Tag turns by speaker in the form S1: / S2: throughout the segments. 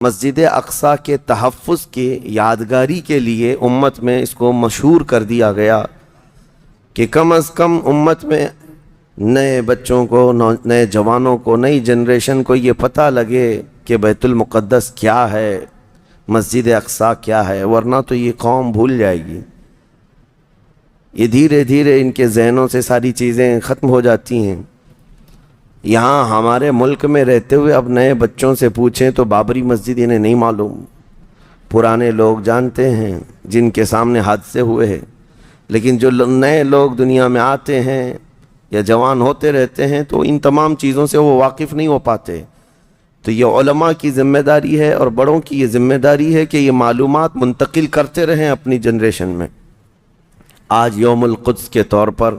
S1: مسجد اقصی کے تحفظ کے یادگاری کے لیے امت میں اس کو مشہور کر دیا گیا کہ کم از کم امت میں نئے بچوں کو، نئے جوانوں کو، نئی جنریشن کو یہ پتہ لگے کہ بیت المقدس کیا ہے، مسجد اقصی کیا ہے، ورنہ تو یہ قوم بھول جائے گی۔ یہ دھیرے دھیرے ان کے ذہنوں سے ساری چیزیں ختم ہو جاتی ہیں۔ یہاں ہمارے ملک میں رہتے ہوئے اب نئے بچوں سے پوچھیں تو بابری مسجد انہیں نہیں معلوم، پرانے لوگ جانتے ہیں جن کے سامنے حادثے ہوئے ہیں، لیکن جو نئے لوگ دنیا میں آتے ہیں یا جوان ہوتے رہتے ہیں تو ان تمام چیزوں سے وہ واقف نہیں ہو پاتے۔ تو یہ علماء کی ذمہ داری ہے اور بڑوں کی یہ ذمہ داری ہے کہ یہ معلومات منتقل کرتے رہیں اپنی جنریشن میں۔ آج یوم القدس کے طور پر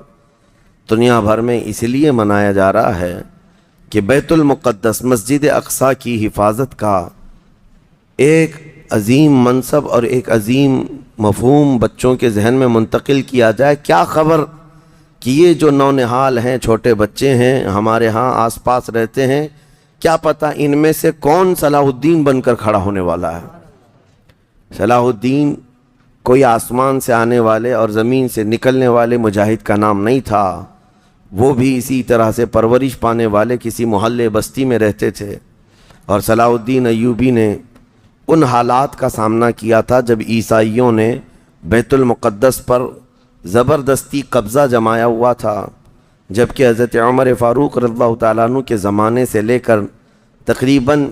S1: دنیا بھر میں اس لیے منایا جا رہا ہے کہ بیت المقدس، مسجد اقصی کی حفاظت کا ایک عظیم منصب اور ایک عظیم مفہوم بچوں کے ذہن میں منتقل کیا جائے۔ کیا خبر کہ یہ جو نونہال ہیں، چھوٹے بچے ہیں، ہمارے ہاں آس پاس رہتے ہیں، کیا پتہ ان میں سے کون صلاح الدین بن کر کھڑا ہونے والا ہے۔ صلاح الدین کوئی آسمان سے آنے والے اور زمین سے نکلنے والے مجاہد کا نام نہیں تھا، وہ بھی اسی طرح سے پرورش پانے والے کسی محلے بستی میں رہتے تھے، اور صلاح الدین ایوبی نے ان حالات کا سامنا کیا تھا جب عیسائیوں نے بیت المقدس پر زبردستی قبضہ جمایا ہوا تھا، جبکہ حضرت عمر فاروق رضی اللہ تعالیٰ عنہ کے زمانے سے لے کر تقریباً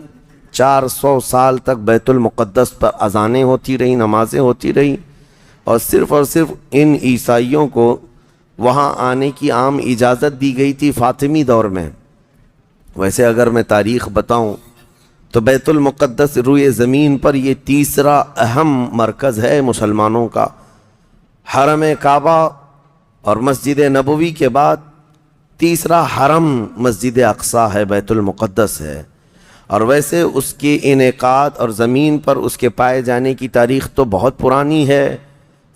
S1: 400 سال تک بیت المقدس پر اذانیں ہوتی رہیں، نمازیں ہوتی رہیں، اور صرف ان عیسائیوں کو وہاں آنے کی عام اجازت دی گئی تھی فاطمی دور میں۔ ویسے اگر میں تاریخ بتاؤں تو بیت المقدس روئے زمین پر یہ تیسرا اہم مرکز ہے مسلمانوں کا۔ حرم کعبہ اور مسجد نبوی کے بعد تیسرا حرم مسجد اقصی ہے، بیت المقدس ہے، اور ویسے اس کے انعقاد اور زمین پر اس کے پائے جانے کی تاریخ تو بہت پرانی ہے۔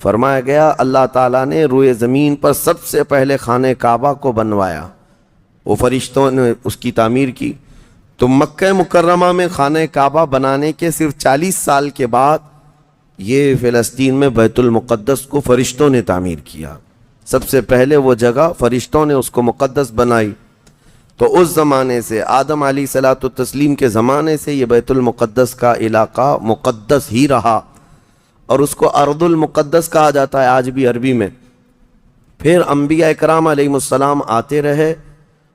S1: فرمایا گیا اللہ تعالیٰ نے روئے زمین پر سب سے پہلے خانہ کعبہ کو بنوایا، وہ فرشتوں نے اس کی تعمیر کی۔ تو مکہ مکرمہ میں خانہ کعبہ بنانے کے صرف 40 سال کے بعد یہ فلسطین میں بیت المقدس کو فرشتوں نے تعمیر کیا۔ سب سے پہلے وہ جگہ فرشتوں نے اس کو مقدس بنائی۔ تو اس زمانے سے، آدم علیہ الصلوۃ والتسلیم کے زمانے سے، یہ بیت المقدس کا علاقہ مقدس ہی رہا، اور اس کو ارض المقدس کہا جاتا ہے آج بھی عربی میں۔ پھر انبیاء اکرام علیہ السلام آتے رہے،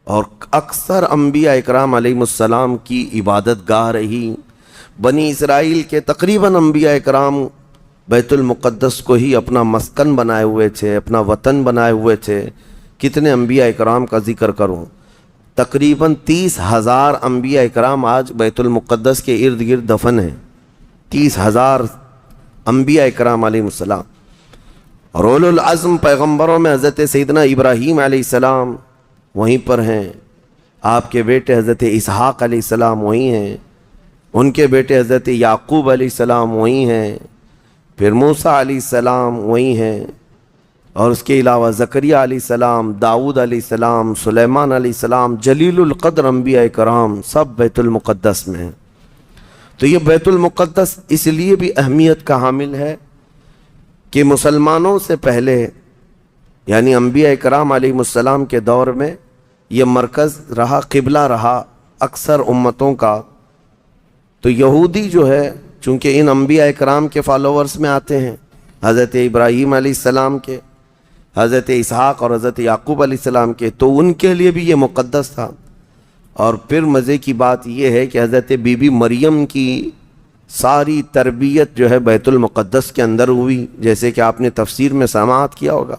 S1: اور اکثر انبیاء اکرام علیہ السلام کی عبادت گاہ رہی۔ بنی اسرائیل کے تقریباً انبیاء اکرام بیت المقدس کو ہی اپنا مسکن بنائے ہوئے تھے، اپنا وطن بنائے ہوئے تھے۔ کتنے انبیاء اکرام کا ذکر کروں، تقریباً 30,000 انبیاء اکرام آج بیت المقدس کے ارد گرد دفن ہیں۔ 30,000 انبیاء اکرام علیہ السلام، اور اولو العزم پیغمبروں میں حضرت سیدنا ابراہیم علیہ السلام وہیں پر ہیں، آپ کے بیٹے حضرت اسحاق علیہ السلام وہیں ہیں، ان کے بیٹے حضرت یعقوب علیہ السلام وہیں ہیں، پھر موسیٰ علیہ السلام وہیں ہیں، اور اس کے علاوہ زکریا علیہ السلام، داؤد علیہ السلام، سلیمان علیہ السلام، جلیل القدر انبیاء کرام سب بیت المقدس میں ہیں۔ تو یہ بیت المقدس اس لیے بھی اہمیت کا حامل ہے کہ مسلمانوں سے پہلے، یعنی انبیاء کرام علیہ السلام کے دور میں یہ مرکز رہا، قبلہ رہا اکثر امتوں کا۔ تو یہودی جو ہے، چونکہ ان انبیاء کرام کے فالوورز میں آتے ہیں، حضرت ابراہیم علیہ السلام کے، حضرت اسحاق اور حضرت یعقوب علیہ السلام کے، تو ان کے لیے بھی یہ مقدس تھا۔ اور پھر مزے کی بات یہ ہے کہ حضرت بی بی مریم کی ساری تربیت جو ہے بیت المقدس کے اندر ہوئی، جیسے کہ آپ نے تفسیر میں سماعت کیا ہوگا۔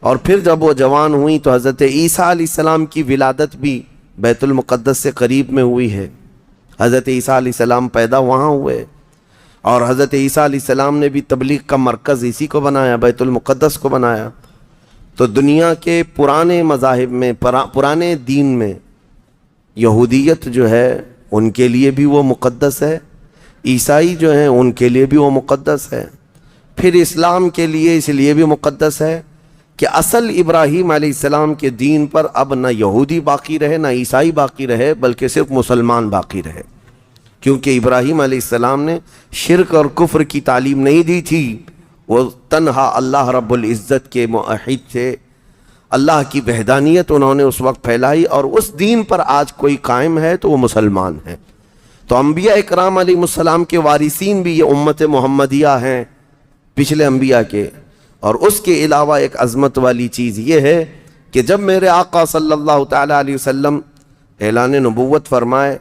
S1: اور پھر جب وہ جوان ہوئیں تو حضرت عیسیٰ علیہ السلام کی ولادت بھی بیت المقدس سے قریب میں ہوئی ہے۔ حضرت عیسیٰ علیہ السلام پیدا وہاں ہوئے، اور حضرت عیسیٰ علیہ السلام نے بھی تبلیغ کا مرکز اسی کو بنایا، بیت المقدس کو بنایا۔ تو دنیا کے پرانے مذاہب میں، پرانے دین میں، یہودیت جو ہے ان کے لیے بھی وہ مقدس ہے، عیسائی جو ہیں ان کے لیے بھی وہ مقدس ہے، پھر اسلام کے لیے اس لیے بھی مقدس ہے کہ اصل ابراہیم علیہ السلام کے دین پر اب نہ یہودی باقی رہے، نہ عیسائی باقی رہے، بلکہ صرف مسلمان باقی رہے۔ کیونکہ ابراہیم علیہ السلام نے شرک اور کفر کی تعلیم نہیں دی تھی، وہ تنہا اللہ رب العزت کے موحد تھے، اللہ کی وحدانیت انہوں نے اس وقت پھیلائی، اور اس دین پر آج کوئی قائم ہے تو وہ مسلمان ہے۔ تو انبیاء اکرام علیہ السلام کے وارثین بھی یہ امت محمدیہ ہیں پچھلے انبیاء کے۔ اور اس کے علاوہ ایک عظمت والی چیز یہ ہے کہ جب میرے آقا صلی اللہ تعالیٰ علیہ وسلم اعلان نبوت فرمائے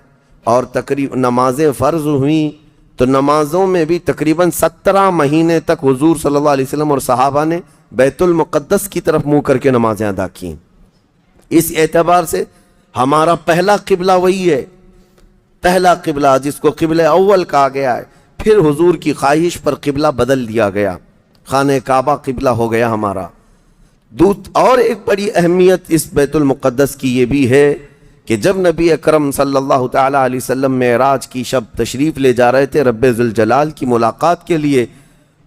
S1: اور تقریباً نمازیں فرض ہوئیں، تو نمازوں میں بھی تقریباً 17 مہینے تک حضور صلی اللہ علیہ وسلم اور صحابہ نے بیت المقدس کی طرف منہ کر کے نمازیں ادا کیں۔ اس اعتبار سے ہمارا پہلا قبلہ وہی ہے، پہلا قبلہ جس کو قبلہ اول کہا گیا ہے۔ پھر حضور کی خواہش پر قبلہ بدل دیا گیا، خانہ کعبہ قبلہ ہو گیا ہمارا۔ اور ایک بڑی اہمیت اس بیت المقدس کی یہ بھی ہے کہ جب نبی اکرم صلی اللہ تعالیٰ علیہ وسلم معراج کی شب تشریف لے جا رہے تھے رب ذوالجلال کی ملاقات کے لیے،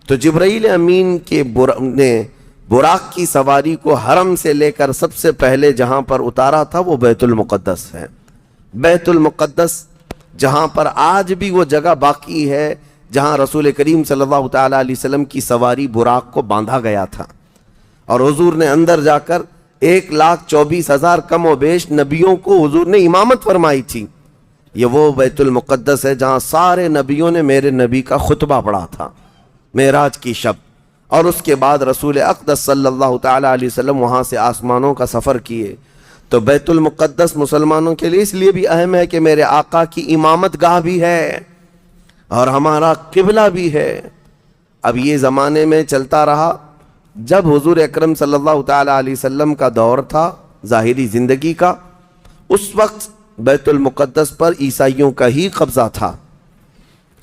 S1: تو جبرائیل امین کے نے براق کی سواری کو حرم سے لے کر سب سے پہلے جہاں پر اتارا تھا وہ بیت المقدس ہے۔ بیت المقدس جہاں پر آج بھی وہ جگہ باقی ہے جہاں رسول کریم صلی اللہ تعالیٰ علیہ وسلم کی سواری براق کو باندھا گیا تھا، اور حضور نے اندر جا کر 1,24,000 کم و بیش نبیوں کو حضور نے امامت فرمائی تھی۔ یہ وہ بیت المقدس ہے جہاں سارے نبیوں نے میرے نبی کا خطبہ پڑھا تھا معراج کی شب، اور اس کے بعد رسول اقدس صلی اللہ تعالیٰ علیہ وسلم وہاں سے آسمانوں کا سفر کیے۔ تو بیت المقدس مسلمانوں کے لیے اس لیے بھی اہم ہے کہ میرے آقا کی امامت گاہ بھی ہے اور ہمارا قبلہ بھی ہے۔ اب یہ زمانے میں چلتا رہا، جب حضور اکرم صلی اللہ تعالیٰ علیہ وسلم کا دور تھا ظاہری زندگی کا، اس وقت بیت المقدس پر عیسائیوں کا ہی قبضہ تھا۔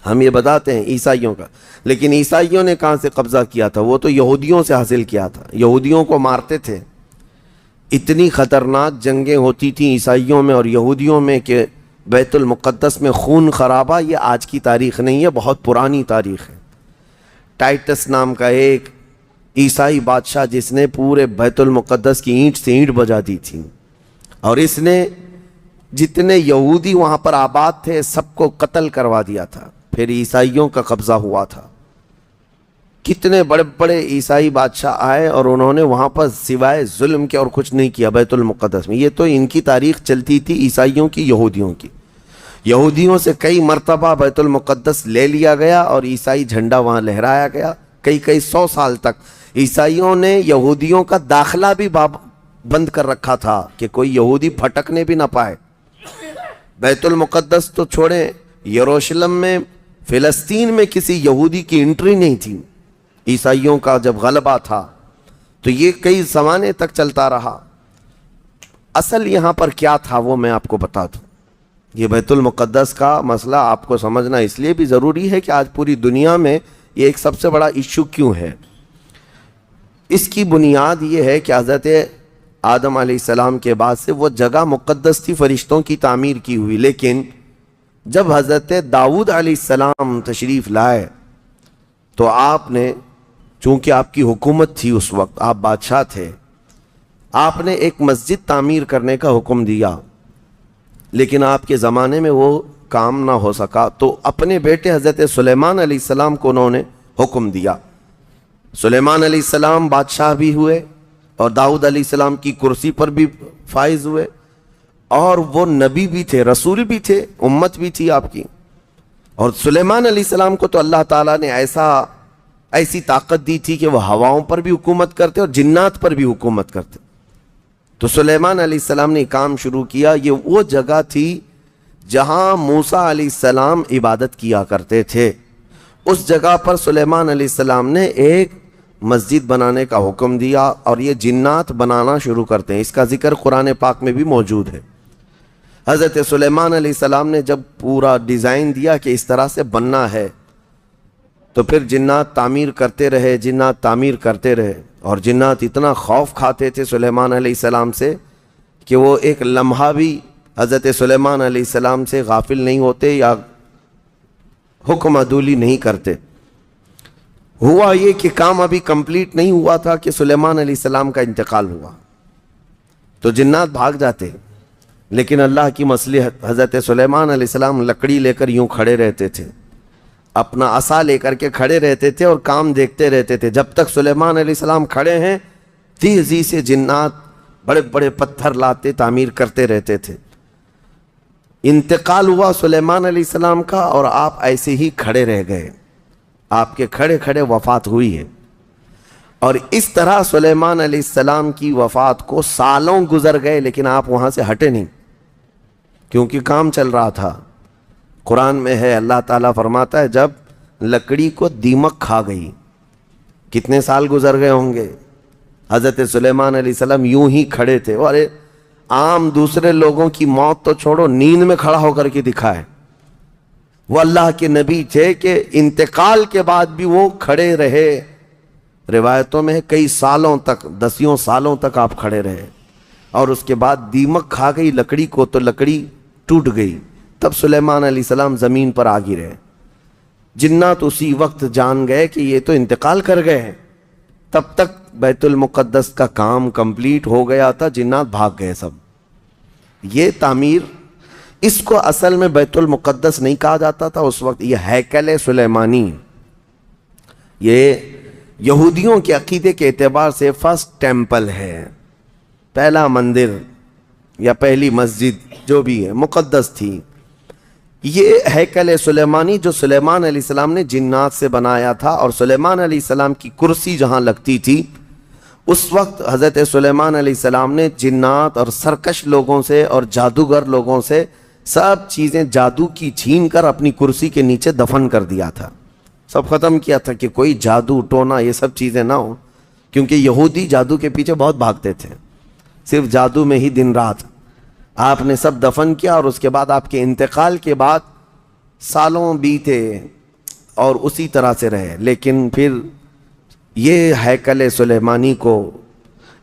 S1: ہم یہ بتاتے ہیں عیسائیوں کا، لیکن عیسائیوں نے کہاں سے قبضہ کیا تھا؟ وہ تو یہودیوں سے حاصل کیا تھا، یہودیوں کو مارتے تھے۔ اتنی خطرناک جنگیں ہوتی تھیں عیسائیوں میں اور یہودیوں میں کہ بیت المقدس میں خون خرابہ یہ آج کی تاریخ نہیں ہے، بہت پرانی تاریخ ہے۔ ٹائٹس نام کا ایک عیسائی بادشاہ جس نے پورے بیت المقدس کی اینٹ سے اینٹ بجا دی تھی، اور اس نے جتنے یہودی وہاں پر آباد تھے سب کو قتل کروا دیا تھا۔ پھر عیسائیوں کا قبضہ ہوا تھا، کتنے بڑے بڑے عیسائی بادشاہ آئے اور انہوں نے وہاں پر سوائے ظلم کے اور کچھ نہیں کیا بیت المقدس میں۔ یہ تو ان کی تاریخ چلتی تھی عیسائیوں کی، یہودیوں کی۔ یہودیوں سے کئی مرتبہ بیت المقدس لے لیا گیا اور عیسائی جھنڈا وہاں لہرایا گیا، کئی 100 سال تک۔ عیسائیوں نے یہودیوں کا داخلہ بھی بند کر رکھا تھا کہ کوئی یہودی پھٹکنے بھی نہ پائے۔ بیت المقدس تو چھوڑیں، یروشلم میں فلسطین میں کسی یہودی کی انٹری نہیں تھی۔ عیسائیوں کا جب غلبہ تھا تو یہ کئی زمانے تک چلتا رہا۔ اصل یہاں پر کیا تھا وہ میں آپ کو بتا دوں۔ یہ بیت المقدس کا مسئلہ آپ کو سمجھنا اس لیے بھی ضروری ہے کہ آج پوری دنیا میں یہ ایک سب سے بڑا ایشو کیوں ہے۔ اس کی بنیاد یہ ہے کہ حضرت آدم علیہ السلام کے بعد سے وہ جگہ مقدس تھی، فرشتوں کی تعمیر کی ہوئی، لیکن جب حضرت داؤد علیہ السلام تشریف لائے تو آپ نے، چونکہ آپ کی حکومت تھی اس وقت، آپ بادشاہ تھے، آپ نے ایک مسجد تعمیر کرنے کا حکم دیا، لیکن آپ کے زمانے میں وہ کام نہ ہو سکا، تو اپنے بیٹے حضرت سلیمان علیہ السلام کو انہوں نے حکم دیا۔ سلیمان علیہ السلام بادشاہ بھی ہوئے اور داؤد علیہ السلام کی کرسی پر بھی فائز ہوئے، اور وہ نبی بھی تھے، رسول بھی تھے، امت بھی تھی آپ کی۔ اور سلیمان علیہ السلام کو تو اللہ تعالیٰ نے ایسی طاقت دی تھی کہ وہ ہواؤں پر بھی حکومت کرتے اور جنات پر بھی حکومت کرتے۔ تو سلیمان علیہ السلام نے کام شروع کیا۔ یہ وہ جگہ تھی جہاں موسیٰ علیہ السلام عبادت کیا کرتے تھے۔ اس جگہ پر سلیمان علیہ السلام نے ایک مسجد بنانے کا حکم دیا، اور یہ جنات بنانا شروع کرتے ہیں۔ اس کا ذکر قرآن پاک میں بھی موجود ہے۔ حضرت سلیمان علیہ السلام نے جب پورا ڈیزائن دیا کہ اس طرح سے بننا ہے، تو پھر جنات تعمیر کرتے رہے، جنات تعمیر کرتے رہے، اور جنات اتنا خوف کھاتے تھے سلیمان علیہ السلام سے کہ وہ ایک لمحہ بھی حضرت سلیمان علیہ السلام سے غافل نہیں ہوتے یا حکم عدولی نہیں کرتے۔ ہوا یہ کہ کام ابھی کمپلیٹ نہیں ہوا تھا کہ سلیمان علیہ السلام کا انتقال ہوا، تو جنات بھاگ جاتے، لیکن اللہ کی مصلحت، حضرت سلیمان علیہ السلام لکڑی لے کر یوں کھڑے رہتے تھے، اپنا عصا لے کر کے کھڑے رہتے تھے اور کام دیکھتے رہتے تھے. جب تک سلیمان علیہ السلام کھڑے ہیں تیزی سے جنات بڑے بڑے پتھر لاتے تعمیر کرتے رہتے تھے. انتقال ہوا سلیمان علیہ السلام کا اور آپ ایسے ہی کھڑے رہ گئے، آپ کے کھڑے کھڑے وفات ہوئی ہے. اور اس طرح سلیمان علیہ السلام کی وفات کو سالوں گزر گئے لیکن آپ وہاں سے ہٹے نہیں، کیونکہ کام چل رہا تھا. قرآن میں ہے، اللہ تعالیٰ فرماتا ہے جب لکڑی کو دیمک کھا گئی، کتنے سال گزر گئے ہوں گے. حضرت سلیمان علیہ السلام یوں ہی کھڑے تھے. ارے عام دوسرے لوگوں کی موت تو چھوڑو، نیند میں کھڑا ہو کر کے دکھائے. وہ اللہ کے نبی تھے کہ انتقال کے بعد بھی وہ کھڑے رہے. روایتوں میں کئی سالوں تک، دسیوں سالوں تک آپ کھڑے رہے. اور اس کے بعد دیمک کھا گئی لکڑی کو تو لکڑی ٹوٹ گئی. تب سلیمان علیہ السلام زمین پر آ گرے. جنات اسی وقت جان گئے کہ یہ تو انتقال کر گئے ہیں. تب تک بیت المقدس کا کام کمپلیٹ ہو گیا تھا، جنات بھاگ گئے سب. یہ تعمیر، اس کو اصل میں بیت المقدس نہیں کہا جاتا تھا اس وقت، یہ ہیکل سلیمانی. یہ یہودیوں کے عقیدے کے اعتبار سے فرسٹ ٹیمپل ہے، پہلا مندر یا پہلی مسجد جو بھی ہے مقدس تھی. یہ ہیکل سلیمانی جو سلیمان علیہ السلام نے جنات سے بنایا تھا، اور سلیمان علیہ السلام کی کرسی جہاں لگتی تھی اس وقت حضرت سلیمان علیہ السلام نے جنات اور سرکش لوگوں سے اور جادوگر لوگوں سے سب چیزیں جادو کی چھین کر اپنی کرسی کے نیچے دفن کر دیا تھا. سب ختم کیا تھا کہ کوئی جادو ٹونا یہ سب چیزیں نہ ہوں، کیونکہ یہودی جادو کے پیچھے بہت بھاگتے تھے، صرف جادو میں ہی دن رات. آپ نے سب دفن کیا اور اس کے بعد آپ کے انتقال کے بعد سالوں بیتے اور اسی طرح سے رہے. لیکن پھر یہ ہیکل سلیمانی کو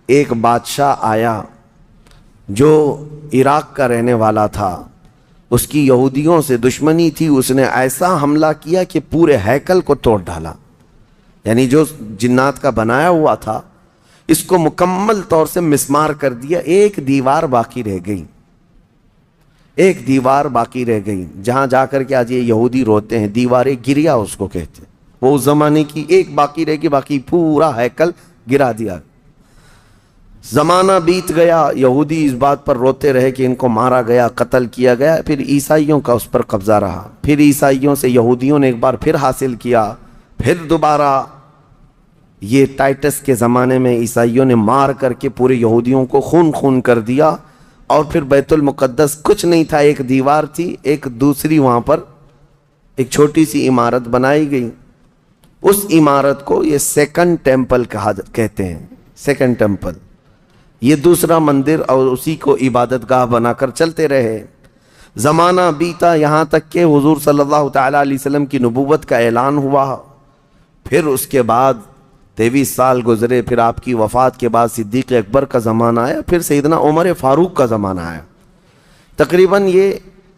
S1: ایک بادشاہ آیا جو عراق کا رہنے والا تھا، اس کی یہودیوں سے دشمنی تھی. اس نے ایسا حملہ کیا کہ پورے ہیکل کو توڑ ڈالا. یعنی جو جنات کا بنایا ہوا تھا اس کو مکمل طور سے مسمار کر دیا. ایک دیوار باقی رہ گئی، ایک دیوار باقی رہ گئی جہاں جا کر کے آج یہ یہودی روتے ہیں. دیوار گریا اس کو کہتے ہیں. وہ اس زمانے کی ایک باقی رہ گئی، باقی پورا ہیکل گرا دیا. زمانہ بیت گیا، یہودی اس بات پر روتے رہے کہ ان کو مارا گیا، قتل کیا گیا. پھر عیسائیوں کا اس پر قبضہ رہا. پھر عیسائیوں سے یہودیوں نے ایک بار پھر حاصل کیا. پھر دوبارہ یہ ٹائٹس کے زمانے میں عیسائیوں نے مار کر کے پورے یہودیوں کو خون خون کر دیا. اور پھر بیت المقدس کچھ نہیں تھا، ایک دیوار تھی، ایک دوسری وہاں پر ایک چھوٹی سی عمارت بنائی گئی. اس عمارت کو یہ سیکنڈ ٹیمپل کہتے ہیں. سیکنڈ ٹیمپل یہ دوسرا مندر، اور اسی کو عبادت گاہ بنا کر چلتے رہے. زمانہ بیتا یہاں تک کہ حضور صلی اللہ تعالیٰ علیہ وسلم کی نبوت کا اعلان ہوا. پھر اس کے بعد 23 سال گزرے. پھر آپ کی وفات کے بعد صدیق اکبر کا زمانہ آیا. پھر سیدنا عمر فاروق کا زمانہ آیا. تقریباً یہ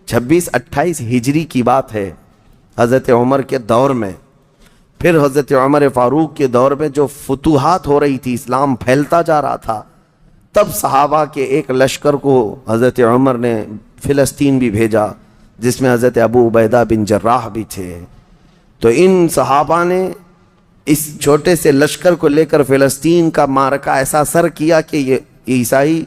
S1: 26-28 ہجری کی بات ہے حضرت عمر کے دور میں. پھر حضرت عمر فاروق کے دور میں جو فتوحات ہو رہی تھی، اسلام پھیلتا جا رہا تھا، تب صحابہ کے ایک لشکر کو حضرت عمر نے فلسطین بھی بھیجا، جس میں حضرت ابو عبیدہ بن جراح بھی تھے. تو ان صحابہ نے اس چھوٹے سے لشکر کو لے کر فلسطین کا معرکہ ایسا سر کیا کہ یہ عیسائی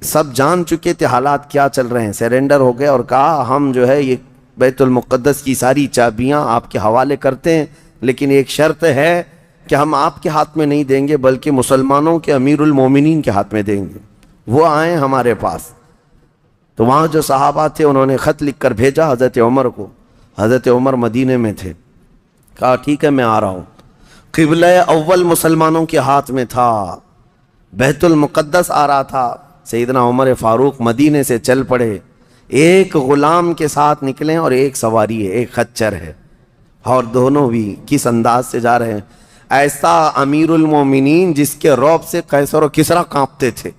S1: سب جان چکے تھے حالات کیا چل رہے ہیں، سیرنڈر ہو گئے اور کہا ہم جو ہے یہ بیت المقدس کی ساری چابیاں آپ کے حوالے کرتے ہیں، لیکن ایک شرط ہے کہ ہم آپ کے ہاتھ میں نہیں دیں گے بلکہ مسلمانوں کے امیر المومنین کے ہاتھ میں دیں گے، وہ آئیں ہمارے پاس. تو وہاں جو صحابہ تھے انہوں نے خط لکھ کر بھیجا حضرت عمر کو. حضرت عمر مدینے میں تھے. کہا ٹھیک ہے میں آ رہا ہوں. قبلہ اول مسلمانوں کے ہاتھ میں تھا، بیت المقدس آ رہا تھا. سیدنا عمر فاروق مدینے سے چل پڑے. ایک غلام کے ساتھ نکلیں اور ایک سواری ہے، ایک خچر ہے، اور دونوں بھی کس انداز سے جا رہے ہیں. ایسا امیر المومنین جس کے رعب سے قیصر و کسریٰ کانپتے تھے،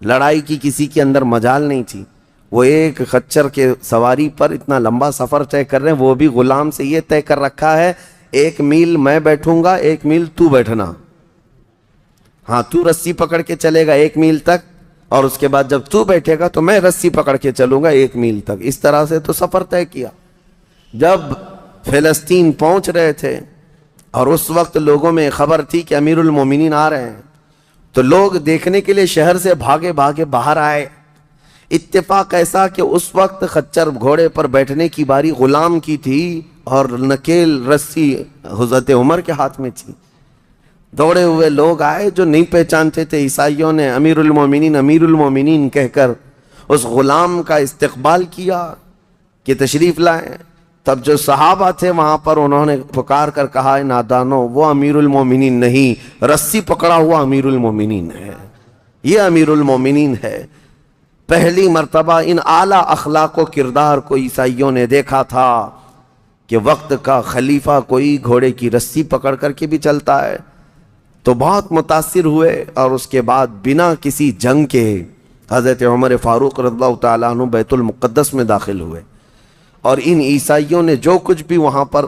S1: لڑائی کی کسی کے اندر مجال نہیں تھی. وہ ایک خچر کے سواری پر اتنا لمبا سفر طے کر رہے ہیں. وہ بھی غلام سے یہ طے کر رکھا ہے 1 میل میں بیٹھوں گا، 1 میل تو بیٹھنا. ہاں تو رسی پکڑ کے چلے گا 1 میل تک، اور اس کے بعد جب تو بیٹھے گا تو میں رسی پکڑ کے چلوں گا 1 میل تک. اس طرح سے تو سفر طے کیا. جب فلسطین پہنچ رہے تھے اور اس وقت لوگوں میں خبر تھی کہ امیر المومنین آ رہے ہیں، تو لوگ دیکھنے کے لیے شہر سے بھاگے بھاگے باہر آئے. اتفاق ایسا کہ اس وقت خچر گھوڑے پر بیٹھنے کی باری غلام کی تھی اور نکیل رسی حضرت عمر کے ہاتھ میں تھی. دوڑے ہوئے لوگ آئے جو نہیں پہچانتے تھے. عیسائیوں نے امیر المومنین کہہ کر اس غلام کا استقبال کیا کہ تشریف لائیں. تب جو صحابہ تھے وہاں پر انہوں نے پکار کر کہا، اے نادانو، وہ امیر المومنین نہیں، رسی پکڑا ہوا امیر المومنین ہے، یہ امیر المومنین ہے. پہلی مرتبہ ان اعلیٰ اخلاق و کردار کو عیسائیوں نے دیکھا تھا کہ وقت کا خلیفہ کوئی گھوڑے کی رسی پکڑ کر کے بھی چلتا ہے. تو بہت متاثر ہوئے اور اس کے بعد بنا کسی جنگ کے حضرت عمر فاروق رضی اللہ تعالیٰ عنہ بیت المقدس میں داخل ہوئے اور ان عیسائیوں نے جو کچھ بھی وہاں پر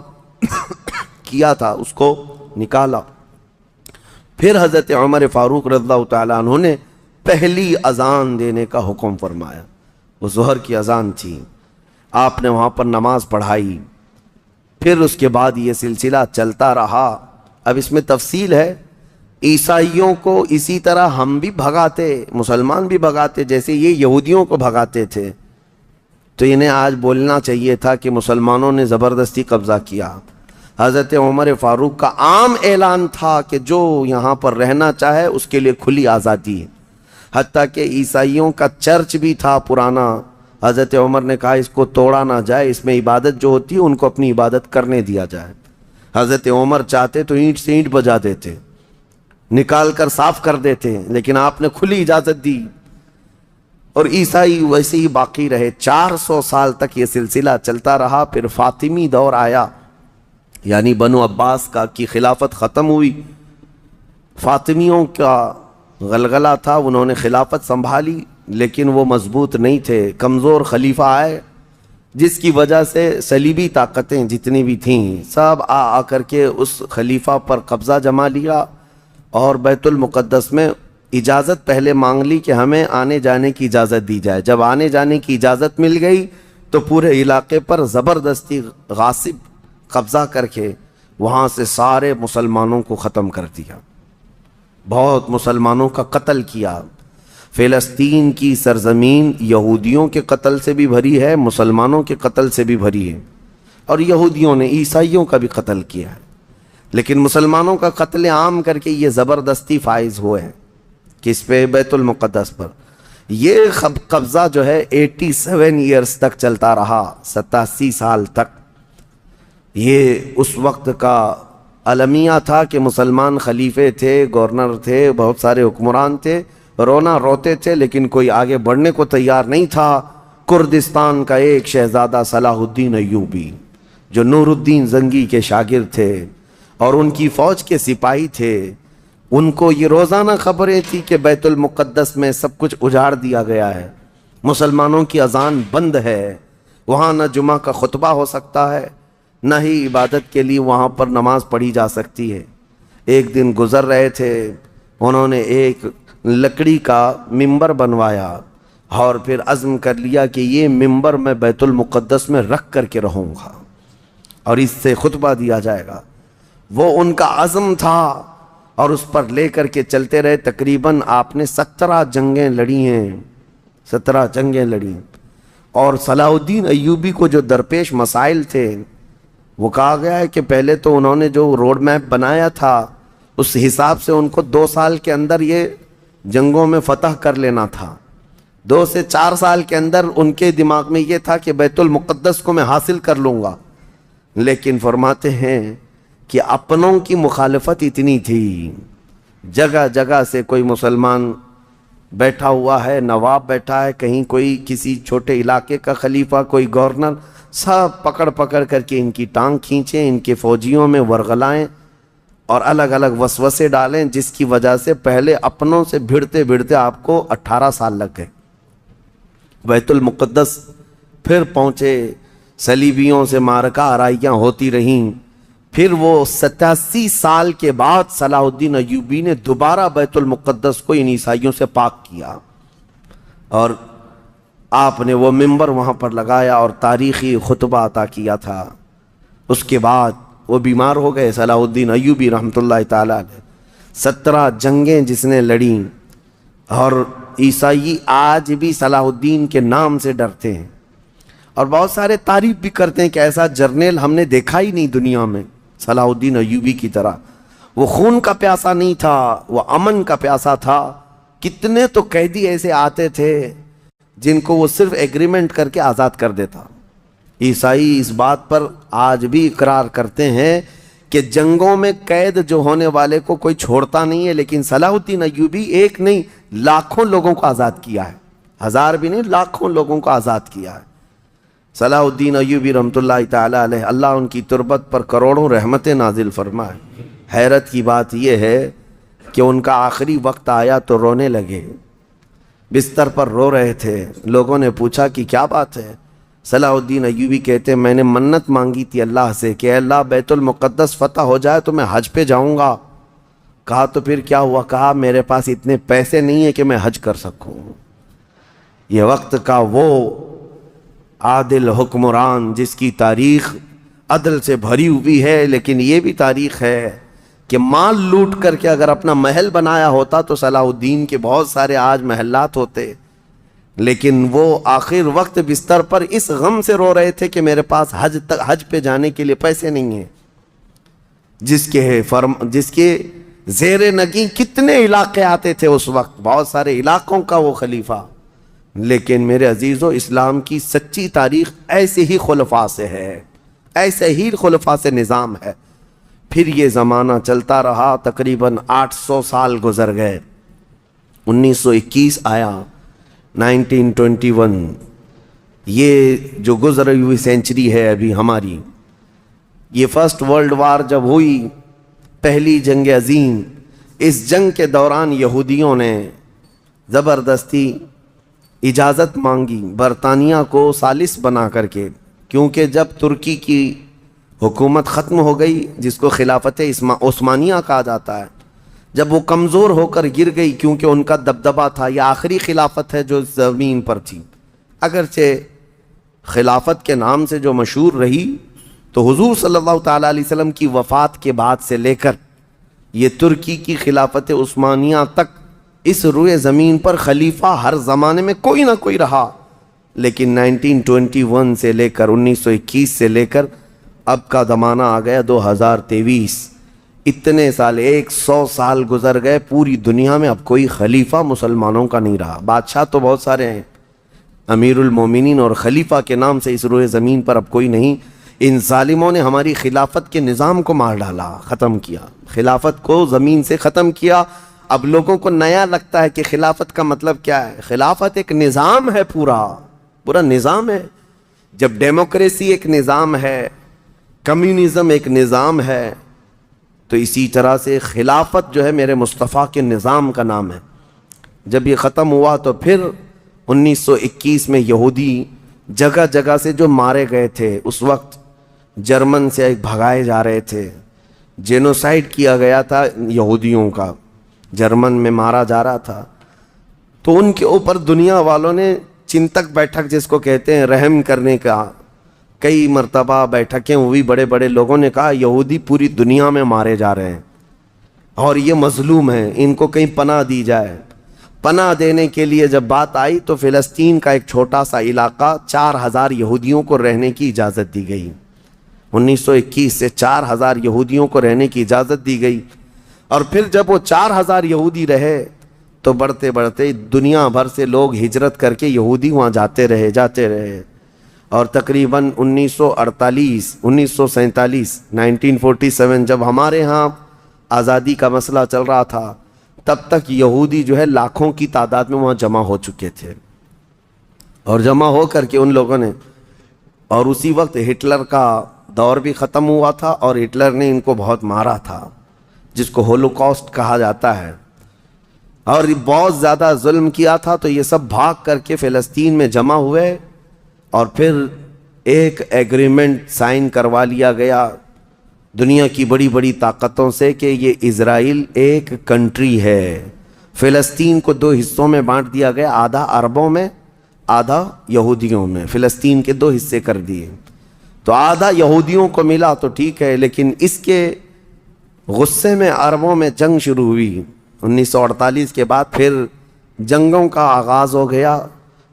S1: کیا تھا اس کو نکالا. پھر حضرت عمر فاروق رضی اللہ تعالیٰ عنہ نے پہلی اذان دینے کا حکم فرمایا. وہ ظہر کی اذان تھی، آپ نے وہاں پر نماز پڑھائی. پھر اس کے بعد یہ سلسلہ چلتا رہا. اب اس میں تفصیل ہے. عیسائیوں کو اسی طرح ہم بھی بھگاتے، مسلمان بھی بھگاتے جیسے یہ یہودیوں کو بھگاتے تھے. تو انہیں آج بولنا چاہیے تھا کہ مسلمانوں نے زبردستی قبضہ کیا. حضرت عمر فاروق کا عام اعلان تھا کہ جو یہاں پر رہنا چاہے اس کے لیے کھلی آزادی ہے. حتیٰ کہ عیسائیوں کا چرچ بھی تھا پرانا. حضرت عمر نے کہا اس کو توڑا نہ جائے، اس میں عبادت جو ہوتی ہے ان کو اپنی عبادت کرنے دیا جائے. حضرت عمر چاہتے تو اینٹ سے اینٹ بجا دیتے، نکال کر صاف کر دیتے، لیکن آپ نے کھلی اجازت دی اور عیسائی ویسے ہی باقی رہے. 400 سال تک یہ سلسلہ چلتا رہا. پھر فاطمی دور آیا، یعنی بنو عباس کا کی خلافت ختم ہوئی. فاطمیوں کا غلغلہ تھا، انہوں نے خلافت سنبھالی لیکن وہ مضبوط نہیں تھے. کمزور خلیفہ آئے جس کی وجہ سے صلیبی طاقتیں جتنی بھی تھیں سب آ کر کے اس خلیفہ پر قبضہ جما لیا اور بیت المقدس میں اجازت پہلے مانگ لی کہ ہمیں آنے جانے کی اجازت دی جائے. جب آنے جانے کی اجازت مل گئی تو پورے علاقے پر زبردستی غاصب قبضہ کر کے وہاں سے سارے مسلمانوں کو ختم کر دیا. بہت مسلمانوں کا قتل کیا. فلسطین کی سرزمین یہودیوں کے قتل سے بھی بھری ہے، مسلمانوں کے قتل سے بھی بھری ہے، اور یہودیوں نے عیسائیوں کا بھی قتل کیا ہے. لیکن مسلمانوں کا قتل عام کر کے یہ زبردستی فائز ہوئے ہیں کس پہ؟ بیت المقدس پر. یہ قبضہ جو ہے 87 ایئرز تک چلتا رہا، 87 سال تک. یہ اس وقت کا المیہ تھا کہ مسلمان خلیفے تھے، گورنر تھے، بہت سارے حکمران تھے، رونا روتے تھے لیکن کوئی آگے بڑھنے کو تیار نہیں تھا. کردستان کا ایک شہزادہ صلاح الدین ایوبی جو نور الدین زنگی کے شاگرد تھے اور ان کی فوج کے سپاہی تھے، ان کو یہ روزانہ خبریں تھی کہ بیت المقدس میں سب کچھ اجاڑ دیا گیا ہے، مسلمانوں کی اذان بند ہے، وہاں نہ جمعہ کا خطبہ ہو سکتا ہے، نہ ہی عبادت کے لیے وہاں پر نماز پڑھی جا سکتی ہے. ایک دن گزر رہے تھے، انہوں نے ایک لکڑی کا ممبر بنوایا اور پھر عزم کر لیا کہ یہ ممبر میں بیت المقدس میں رکھ کر کے رہوں گا اور اس سے خطبہ دیا جائے گا. وہ ان کا عزم تھا اور اس پر لے کر کے چلتے رہے. تقریباً آپ نے 17 جنگیں لڑی ہیں، 17 جنگیں لڑی. اور صلاح الدین ایوبی کو جو درپیش مسائل تھے وہ کہا گیا ہے کہ پہلے تو انہوں نے جو روڈ میپ بنایا تھا اس حساب سے ان کو 2 سال کے اندر یہ جنگوں میں فتح کر لینا تھا. 2 سے 4 سال کے اندر ان کے دماغ میں یہ تھا کہ بیت المقدس کو میں حاصل کر لوں گا. لیکن فرماتے ہیں کہ اپنوں کی مخالفت اتنی تھی، جگہ جگہ سے کوئی مسلمان بیٹھا ہوا ہے، نواب بیٹھا ہے، کہیں کوئی کسی چھوٹے علاقے کا خلیفہ، کوئی گورنر، سب پکڑ پکڑ کر کے ان کی ٹانگ کھینچیں، ان کے فوجیوں میں ورغلائیں اور الگ الگ وسوسے ڈالیں، جس کی وجہ سے پہلے اپنوں سے بھڑتے بھڑتے آپ کو 18 سال لگ گئے. بیت المقدس پھر پہنچے، صلیبیوں سے معرکہ آرائیاں ہوتی رہیں. پھر وہ 87 سال کے بعد صلاح الدین ایوبی نے دوبارہ بیت المقدس کو ان عیسائیوں سے پاک کیا. اور آپ نے وہ منبر وہاں پر لگایا اور تاریخی خطبہ عطا کیا تھا۔ اس کے بعد وہ بیمار ہو گئے صلاح الدین ایوبی رحمۃ اللہ تعالیٰ علیہ۔ 17 جنگیں جس نے لڑیں، اور عیسائی آج بھی صلاح الدین کے نام سے ڈرتے ہیں، اور بہت سارے تعریف بھی کرتے ہیں کہ ایسا جرنیل ہم نے دیکھا ہی نہیں دنیا میں صلاح الدین ایوبی کی طرح۔ وہ خون کا پیاسا نہیں تھا، وہ امن کا پیاسا تھا۔ کتنے تو قیدی ایسے آتے تھے جن کو وہ صرف ایگریمنٹ کر کے آزاد کر دیتا۔ عیسائی اس بات پر آج بھی اقرار کرتے ہیں کہ جنگوں میں قید جو ہونے والے کو کوئی چھوڑتا نہیں ہے، لیکن صلاح الدین ایوبی ایک نہیں لاکھوں لوگوں کو آزاد کیا ہے، 1000 بھی نہیں لاکھوں لوگوں کو آزاد کیا ہے۔ صلاح الدین ایوبی رحمۃ اللہ تعالیٰ علیہ، اللہ ان کی تربت پر کروڑوں رحمتیں نازل فرمائے۔ حیرت کی بات یہ ہے کہ ان کا آخری وقت آیا تو رونے لگے، بستر پر رو رہے تھے۔ لوگوں نے پوچھا کہ کیا بات ہے؟ صلاح الدین ایوبی کہتے ہیں میں نے منت مانگی تھی اللہ سے کہ اے اللہ بیت المقدس فتح ہو جائے تو میں حج پہ جاؤں گا۔ کہا تو پھر کیا ہوا؟ کہا میرے پاس اتنے پیسے نہیں ہیں کہ میں حج کر سکوں۔ یہ وقت کا وہ عادل حکمران جس کی تاریخ عدل سے بھری ہوئی ہے، لیکن یہ بھی تاریخ ہے کہ مال لوٹ کر کے اگر اپنا محل بنایا ہوتا تو صلاح الدین کے بہت سارے آج محلات ہوتے، لیکن وہ آخر وقت بستر پر اس غم سے رو رہے تھے کہ میرے پاس حج پہ جانے کے لیے پیسے نہیں ہیں۔ جس کے زیر نگیں کتنے علاقے آتے تھے اس وقت، بہت سارے علاقوں کا وہ خلیفہ۔ لیکن میرے عزیزو، اسلام کی سچی تاریخ ایسے ہی خلفاء سے ہے، ایسے ہی خلفاء سے نظام ہے۔ پھر یہ زمانہ چلتا رہا، تقریباً 800 سال گزر گئے، 1921 آیا، 1921۔ یہ جو گزری ہوئی سینچری ہے ابھی ہماری، یہ فرسٹ ورلڈ وار جب ہوئی، پہلی جنگ عظیم، اس جنگ کے دوران یہودیوں نے زبردستی اجازت مانگی برطانیہ کو ثالث بنا کر کے، کیونکہ جب ترکی کی حکومت ختم ہو گئی جس کو خلافت عثمانیہ کہا جاتا ہے، جب وہ کمزور ہو کر گر گئی، کیونکہ ان کا دبدبہ تھا، یہ آخری خلافت ہے جو زمین پر تھی، اگرچہ خلافت کے نام سے جو مشہور رہی، تو حضور صلی اللہ تعالیٰ علیہ وسلم کی وفات کے بعد سے لے کر یہ ترکی کی خلافت عثمانیہ تک اس روئے زمین پر خلیفہ ہر زمانے میں کوئی نہ کوئی رہا، لیکن 1921 سے لے کر 1921 سے لے کر اب کا زمانہ آ گیا 2023، اتنے سال، 100 سال گزر گئے، پوری دنیا میں اب کوئی خلیفہ مسلمانوں کا نہیں رہا۔ بادشاہ تو بہت سارے ہیں، امیر المومنین اور خلیفہ کے نام سے اس روئے زمین پر اب کوئی نہیں۔ ان ظالموں نے ہماری خلافت کے نظام کو مار ڈالا، ختم کیا، خلافت کو زمین سے ختم کیا۔ اب لوگوں کو نیا لگتا ہے کہ خلافت کا مطلب کیا ہے۔ خلافت ایک نظام ہے، پورا نظام ہے۔ جب ڈیموکریسی ایک نظام ہے، کمیونزم ایک نظام ہے، تو اسی طرح سے خلافت جو ہے میرے مصطفیٰ کے نظام کا نام ہے۔ جب یہ ختم ہوا تو پھر 1921 میں یہودی جگہ جگہ سے جو مارے گئے تھے، اس وقت جرمن سے بھگائے جا رہے تھے، جینوسائیڈ کیا گیا تھا یہودیوں کا، جرمن میں مارا جا رہا تھا، تو ان کے اوپر دنیا والوں نے چنتک بیٹھک جس کو کہتے ہیں رحم کرنے کا، کئی مرتبہ بیٹھکیں ہوئی، بڑے بڑے لوگوں نے کہا یہودی پوری دنیا میں مارے جا رہے ہیں اور یہ مظلوم ہیں، ان کو کہیں پناہ دی جائے۔ پناہ دینے کے لیے جب بات آئی تو فلسطین کا ایک چھوٹا سا علاقہ 4000 یہودیوں کو رہنے کی اجازت دی گئی۔ 1921 سے 4000 یہودیوں کو رہنے کی اجازت دی گئی، اور پھر جب وہ 4000 یہودی رہے تو بڑھتے بڑھتے دنیا بھر سے لوگ ہجرت کر کے یہودی وہاں جاتے رہے، اور تقریباً 1947 جب ہمارے ہاں آزادی کا مسئلہ چل رہا تھا، تب تک یہودی جو ہے لاکھوں کی تعداد میں وہاں جمع ہو چکے تھے، اور جمع ہو کر کے ان لوگوں نے، اور اسی وقت ہٹلر کا دور بھی ختم ہوا تھا اور ہٹلر نے ان کو بہت مارا تھا، جس کو ہولوکاسٹ کہا جاتا ہے، اور بہت زیادہ ظلم کیا تھا، تو یہ سب بھاگ کر کے فلسطین میں جمع ہوئے، اور پھر ایک ایگریمنٹ سائن کروا لیا گیا دنیا کی بڑی بڑی طاقتوں سے کہ یہ اسرائیل ایک کنٹری ہے، فلسطین کو دو حصوں میں بانٹ دیا گیا، آدھا عربوں میں آدھا یہودیوں میں، فلسطین کے دو حصے کر دیے۔ تو آدھا یہودیوں کو ملا تو ٹھیک ہے، لیکن اس کے غصے میں عربوں میں جنگ شروع ہوئی 1948 کے بعد۔ پھر جنگوں کا آغاز ہو گیا،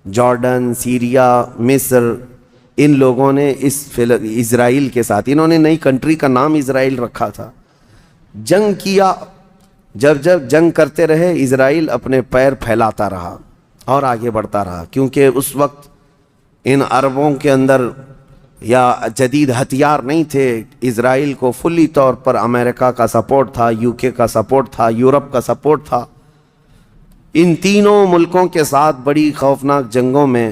S1: جارڈن، سیریا، مصر، ان لوگوں نے اسرائیل کے ساتھ، انہوں نے نئی کنٹری کا نام اسرائیل رکھا تھا، جنگ کیا۔ جب جنگ کرتے رہے، اسرائیل اپنے پیر پھیلاتا رہا اور آگے بڑھتا رہا، کیونکہ اس وقت ان عربوں کے اندر یا جدید ہتھیار نہیں تھے۔ اسرائیل کو فلی طور پر امریکہ کا سپورٹ تھا، UK کا سپورٹ تھا، یورپ کا سپورٹ تھا۔ ان تینوں ملکوں کے ساتھ بڑی خوفناک جنگوں میں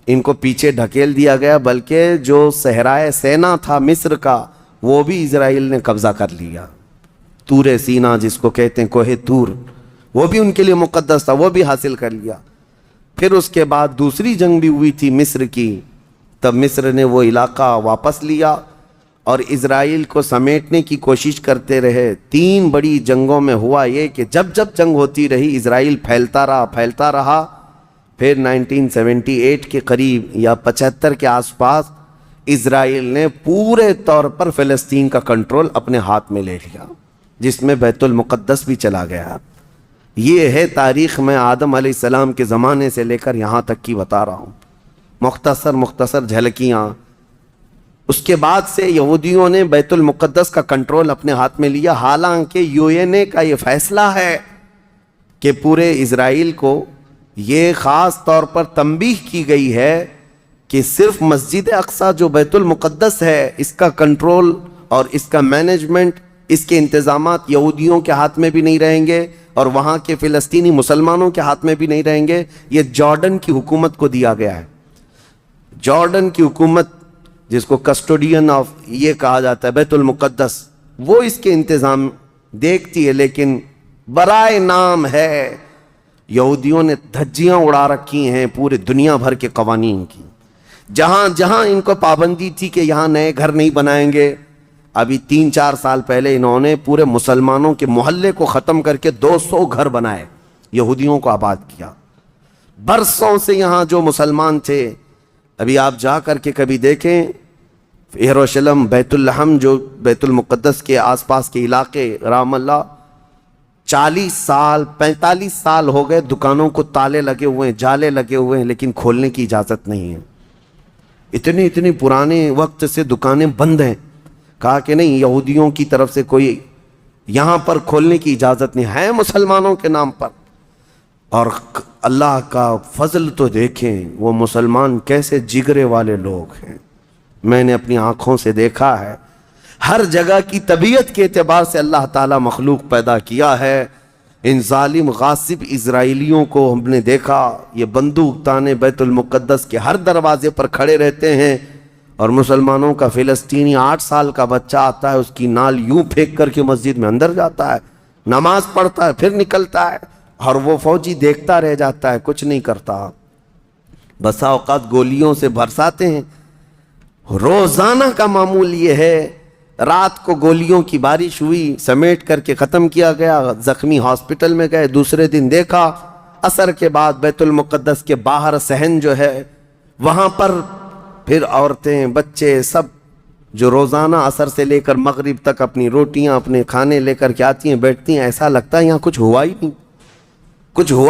S1: ان کو پیچھے ڈھکیل دیا گیا، بلکہ جو صحرائے سینا تھا مصر کا وہ بھی اسرائیل نے قبضہ کر لیا۔ طور سینا جس کو کہتے ہیں، کوہ طور، وہ بھی ان کے لیے مقدس تھا، وہ بھی حاصل کر لیا۔ پھر اس کے بعد دوسری جنگ بھی ہوئی تھی مصر کی، تب مصر نے وہ علاقہ واپس لیا اور اسرائیل کو سمیٹنے کی کوشش کرتے رہے۔ 3 بڑی جنگوں میں ہوا یہ کہ جب جنگ ہوتی رہی، اسرائیل پھیلتا رہا۔ پھر 1978 کے قریب یا 75 کے آس پاس اسرائیل نے پورے طور پر فلسطین کا کنٹرول اپنے ہاتھ میں لے لیا، جس میں بیت المقدس بھی چلا گیا۔ یہ ہے تاریخ، میں آدم علیہ السلام کے زمانے سے لے کر یہاں تک کی بتا رہا ہوں، مختصر جھلکیاں۔ اس کے بعد سے یہودیوں نے بیت المقدس کا کنٹرول اپنے ہاتھ میں لیا، حالانکہ UN کا یہ فیصلہ ہے کہ پورے اسرائیل کو یہ خاص طور پر تنبیہ کی گئی ہے کہ صرف مسجد اقصی جو بیت المقدس ہے، اس کا کنٹرول اور اس کا مینجمنٹ، اس کے انتظامات یہودیوں کے ہاتھ میں بھی نہیں رہیں گے اور وہاں کے فلسطینی مسلمانوں کے ہاتھ میں بھی نہیں رہیں گے۔ یہ جارڈن کی حکومت کو دیا گیا ہے۔ جارڈن کی حکومت، جس کو کسٹوڈین آف یہ کہا جاتا ہے بیت المقدس، وہ اس کے انتظام دیکھتی ہے، لیکن برائے نام ہے یہودیوں نے دھجیاں اڑا رکھی ہیں پورے دنیا بھر کے قوانین کی۔ جہاں ان کو پابندی تھی کہ یہاں نئے گھر نہیں بنائیں گے، ابھی 3-4 سال پہلے انہوں نے پورے مسلمانوں کے محلے کو ختم کر کے 200 گھر بنائے، یہودیوں کو آباد کیا۔ برسوں سے یہاں جو مسلمان تھے، ابھی آپ جا کر کے کبھی دیکھیں یروشلم، بیت اللحم، جو بیت المقدس کے آس پاس کے علاقے، رام اللہ، 40 سال 45 سال ہو گئے دکانوں کو تالے لگے ہوئے ہیں، جالے لگے ہوئے ہیں، لیکن کھولنے کی اجازت نہیں ہے۔ اتنے پرانے وقت سے دکانیں بند ہیں۔ کہا کہ نہیں، یہودیوں کی طرف سے کوئی یہاں پر کھولنے کی اجازت نہیں ہے، مسلمانوں کے نام پر۔ اور اللہ کا فضل تو دیکھیں، وہ مسلمان کیسے جگرے والے لوگ ہیں، میں نے اپنی آنکھوں سے دیکھا ہے۔ ہر جگہ کی طبیعت کے اعتبار سے اللہ تعالیٰ مخلوق پیدا کیا ہے۔ ان ظالم غاصب اسرائیلیوں کو ہم نے دیکھا، یہ بندوق تانے بیت المقدس کے ہر دروازے پر کھڑے رہتے ہیں، اور مسلمانوں کا فلسطینی 8 سال کا بچہ آتا ہے، اس کی نال یوں پھینک کر کے مسجد میں اندر جاتا ہے، نماز پڑھتا ہے، پھر نکلتا ہے، اور وہ فوجی دیکھتا رہ جاتا ہے، کچھ نہیں کرتا۔ بسا اوقات گولیوں سے برساتے ہیں۔ روزانہ کا معمول یہ ہے، رات کو گولیوں کی بارش ہوئی، سمیٹ کر کے ختم کیا گیا، زخمی ہاسپٹل میں گئے، دوسرے دن دیکھا عصر کے بعد بیت المقدس کے باہر صحن جو ہے وہاں پر پھر عورتیں، بچے، سب جو روزانہ عصر سے لے کر مغرب تک اپنی روٹیاں، اپنے کھانے لے کر کے آتی ہیں، بیٹھتی ہیں، ایسا لگتا ہے یہاں کچھ ہوا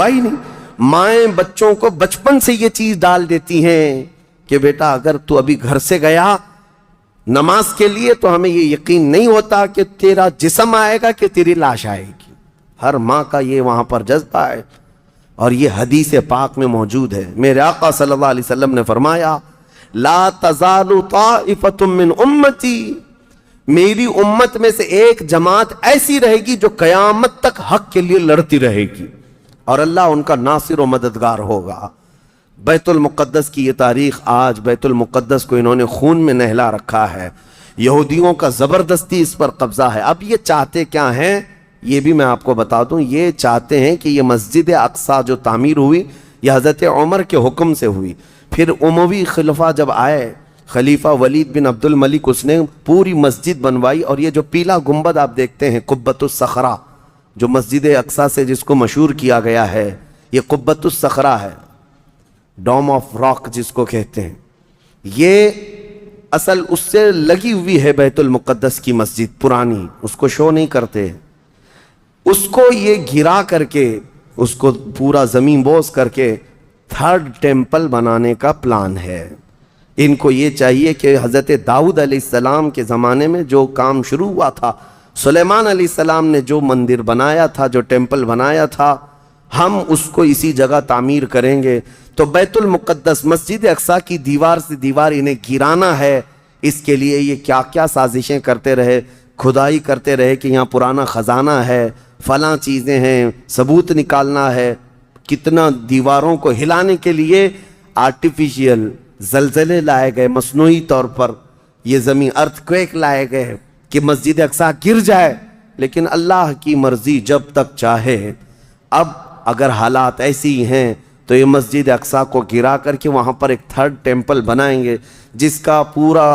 S1: ہی نہیں۔ مائیں بچوں کو بچپن سے یہ چیز ڈال دیتی ہیں کہ بیٹا اگر تو ابھی گھر سے گیا نماز کے لیے تو ہمیں یہ یقین نہیں ہوتا کہ تیرا جسم آئے گا کہ تیری لاش آئے گی۔ ہر ماں کا یہ وہاں پر جذبہ ہے، اور یہ حدیث پاک میں موجود ہے۔ میرے آقا صلی اللہ علیہ وسلم نے فرمایا، لا تزال طائفۃ من امتی، میری امت میں سے ایک جماعت ایسی رہے گی جو قیامت تک حق کے لیے لڑتی رہے گی، اور اللہ ان کا ناصر و مددگار ہوگا۔ بیت المقدس کی یہ تاریخ، آج بیت المقدس کو انہوں نے خون میں نہلا رکھا ہے، یہودیوں کا زبردستی اس پر قبضہ ہے۔ اب یہ چاہتے کیا ہیں، یہ بھی میں آپ کو بتا دوں، یہ چاہتے ہیں کہ یہ مسجد اقصی جو تعمیر ہوئی، یہ حضرت عمر کے حکم سے ہوئی۔ پھر اموی خلفاء جب آئے، خلیفہ ولید بن عبد الملک، اس نے پوری مسجد بنوائی، اور یہ جو پیلا گنبد آپ دیکھتے ہیں، قبۃ الصخرہ، جو مسجد اقصی سے جس کو مشہور کیا گیا ہے، یہ قبۃ الصخرہ ہے، ڈوم آف راک جس کو کہتے ہیں، یہ اصل اس سے لگی ہوئی ہے بیت المقدس کی مسجد پرانی، اس کو شو نہیں کرتے، اس کو یہ گھرا کر کے، اس کو پورا زمین بوس کر کے تھرڈ ٹیمپل بنانے کا پلان ہے۔ ان کو یہ چاہیے کہ حضرت داؤد علیہ السلام کے زمانے میں جو کام شروع ہوا تھا، سلیمان علیہ السلام نے جو مندر بنایا تھا، جو ٹیمپل بنایا تھا، ہم اس کو اسی جگہ تعمیر کریں گے۔ تو بیت المقدس مسجد اقصی کی دیوار سے دیوار انہیں گرانا ہے، اس کے لیے یہ کیا کیا سازشیں کرتے رہے، کھدائی کرتے رہے کہ یہاں پرانا خزانہ ہے، فلاں چیزیں ہیں، ثبوت نکالنا ہے، کتنا دیواروں کو ہلانے کے لیے آرٹیفیشیل زلزلے لائے گئے، مصنوعی طور پر یہ زمین ارتھ کویک لائے گئے کہ مسجد اقصی گر جائے، لیکن اللہ کی مرضی جب تک چاہے۔ اب اگر حالات ایسی ہیں تو یہ مسجد اقصی کو گرا کر کے وہاں پر ایک تھرڈ ٹیمپل بنائیں گے، جس کا پورا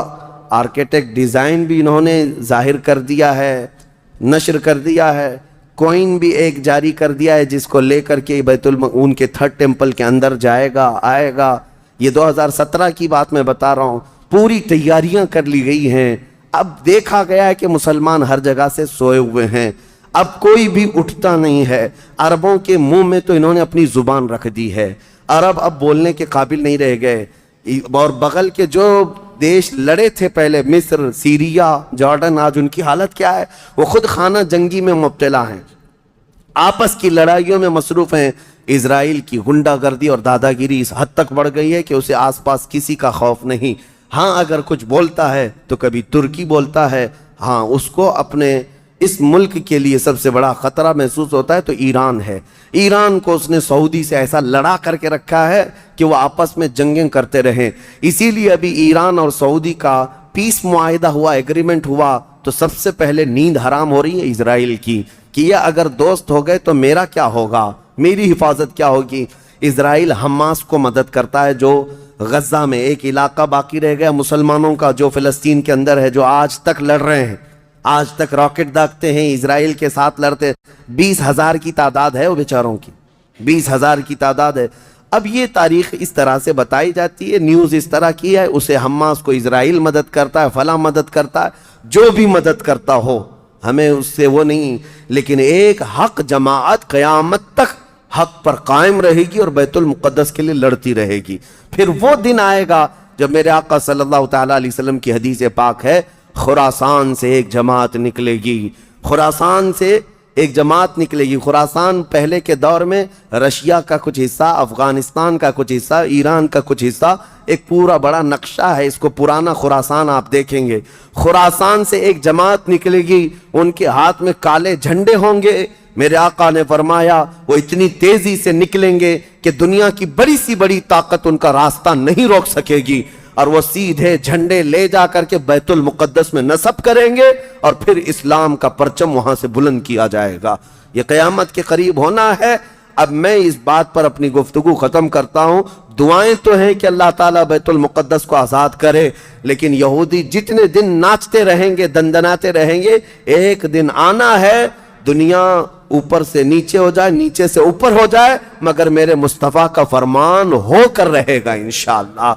S1: آرکیٹیکٹ ڈیزائن بھی انہوں نے ظاہر کر دیا ہے، نشر کر دیا ہے، کوئن بھی ایک جاری کر دیا ہے، جس کو لے کر کے ان کے تھرڈ ٹیمپل کے اندر جائے گا، آئے گا۔ یہ 2017 کی بات میں بتا رہا ہوں، پوری تیاریاں کر لی گئی ہیں۔ اب دیکھا گیا ہے کہ مسلمان ہر جگہ سے سوئے ہوئے ہیں، اب کوئی بھی اٹھتا نہیں ہے۔ عربوں کے منہ میں تو انہوں نے اپنی زبان رکھ دی ہے، عرب اب بولنے کے قابل نہیں رہ گئے، اور بغل کے جو دیش لڑے تھے پہلے، مصر، سیریا، جارڈن، آج ان کی حالت کیا ہے؟ وہ خود خانہ جنگی میں مبتلا ہیں، آپس کی لڑائیوں میں مصروف ہیں۔ اسرائیل کی غنڈہ گردی اور دادا گیری اس حد تک بڑھ گئی ہے کہ اسے آس پاس کسی کا خوف نہیں۔ ہاں اگر کچھ بولتا ہے تو کبھی ترکی بولتا ہے، ہاں اس کو اپنے اس ملک کے لیے سب سے بڑا خطرہ محسوس ہوتا ہے تو ایران ہے۔ ایران کو اس نے سعودی سے ایسا لڑا کر کے رکھا ہے کہ وہ آپس میں جنگیں کرتے رہیں۔ اسی لیے ابھی ایران اور سعودی کا پیس معاہدہ ہوا، ایگریمنٹ ہوا، تو سب سے پہلے نیند حرام ہو رہی ہے اسرائیل کی کہ یہ اگر دوست ہو گئے تو میرا کیا ہوگا، میری حفاظت کیا ہوگی۔ اسرائیل حماس کو مدد کرتا ہے، جو غزہ میں ایک علاقہ باقی رہ گیا مسلمانوں کا، جو فلسطین کے اندر ہے، جو آج تک لڑ رہے ہیں، آج تک راکٹ داغتے ہیں، اسرائیل کے ساتھ لڑتے۔ 20,000 کی تعداد ہے وہ بیچاروں کی، 20,000 کی تعداد ہے۔ اب یہ تاریخ اس طرح سے بتائی جاتی ہے، نیوز اس طرح کی ہے، اسے حماس کو اسرائیل مدد کرتا ہے، فلاں مدد کرتا ہے، جو بھی مدد کرتا ہو، ہمیں اس سے وہ نہیں، لیکن ایک حق جماعت قیامت تک حق پر قائم رہے گی اور بیت المقدس کے لیے لڑتی رہے گی۔ پھر وہ دن آئے گا جب میرے آقا صلی اللہ تعالیٰ علیہ وسلم کی حدیث پاک ہے، خراسان سے ایک جماعت نکلے گی، خراسان سے ایک جماعت نکلے گی۔ خراسان پہلے کے دور میں رشیا کا کچھ حصہ، افغانستان کا کچھ حصہ، ایران کا کچھ حصہ، ایک پورا بڑا نقشہ ہے، اس کو پرانا خراسان آپ دیکھیں گے۔ خراسان سے ایک جماعت نکلے گی، ان کے ہاتھ میں کالے جھنڈے ہوں گے۔ میرے آقا نے فرمایا وہ اتنی تیزی سے نکلیں گے کہ دنیا کی بڑی سی بڑی طاقت ان کا راستہ نہیں روک سکے گی، اور وہ سیدھے جھنڈے لے جا کر کے بیت المقدس میں نصب کریں گے، اور پھر اسلام کا پرچم وہاں سے بلند کیا جائے گا۔ یہ قیامت کے قریب ہونا ہے۔ اب میں اس بات پر اپنی گفتگو ختم کرتا ہوں۔ دعائیں تو ہیں کہ اللہ تعالیٰ بیت المقدس کو آزاد کرے، لیکن یہودی جتنے دن ناچتے رہیں گے، دندناتے رہیں گے، ایک دن آنا ہے دنیا اوپر سے نیچے ہو جائے، نیچے سے اوپر ہو جائے، مگر میرے مصطفیٰ کا فرمان ہو کر رہے گا انشاءاللہ۔